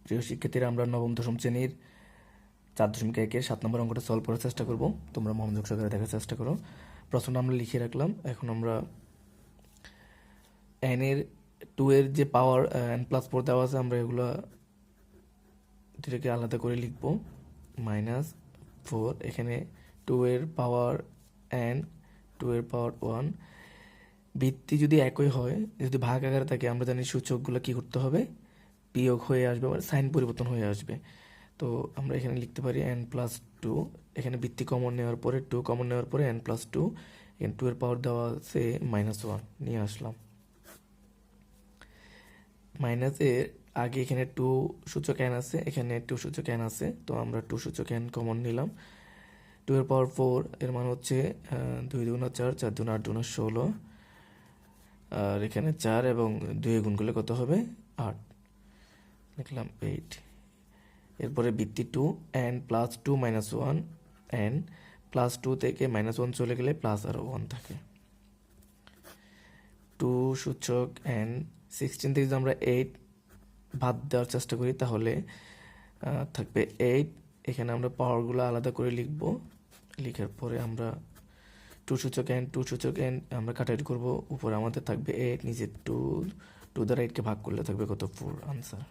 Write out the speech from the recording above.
প্রিয় শিক্ষার্থীরা, আমরা নবম দশম শ্রেণীর 4.1-এর 7 নম্বর অঙ্কটা সলভ করার চেষ্টা করব। তোমরা মনোযোগ সহকারে দেখার চেষ্টা করো। প্রশ্নটা আমরা লিখে রাখলাম। এখন আমরা n এর 2 এর যে পাওয়ার n+4 দেওয়া আছে, আমরা এগুলো দুটোকে আলাদা করে লিখব। -4, এখানে 2 এর পাওয়ার n, 2 এর পাওয়ার 1। ভিত্তি যদি একই হয়, যদি ভাগ আকারে থাকে, আমরা জানি সূচকগুলো কি করতে হবে, বিয়োগ হয়ে আসবে, সাইন পরিবর্তন হয়ে আসবে। তো আমরা এখানে লিখতে পারি n+2, এখানে ভিত্তি কমন নেওয়ার পরে 2 কমন নেওয়ার পরে n+2, এখানে 2 এর পাওয়ার দেওয়া আছে -1 নিয়ে আসলাম। মাইনাস এর আগে এখানে 2 সূচক n আছে, এখানে 2 সূচক n আছে, তো আমরা 2 সূচক n কমন নিলাম। 2 এর পাওয়ার 4 এর মান হচ্ছে 2 দুগুণা 4, 4 দুগুণা 8 দুগুণা 16, আর এখানে 4 এবং 2 গুণ করলে কত হবে 8, লিখলাম 8। এরপরে ভিত্তি 2, n+2 -1, n+2 থেকে -1 চলে গেলে প্লাস আরও 1 থাকে। 2 সূচক n, 16 থেকে যদি আমরা 8 বাদ দেওয়ার চেষ্টা করি তাহলে থাকবে 8। এখানে আমরা পাওয়ারগুলো আলাদা করে লিখব। লিখার পরে আমরা 2 সূচক n আমরা কাটাকাটি করব। উপরে আমাদের থাকবে 8, নিচে 2 দ্বারা 8কে ভাগ করলে থাকবে কত 4 আনসার।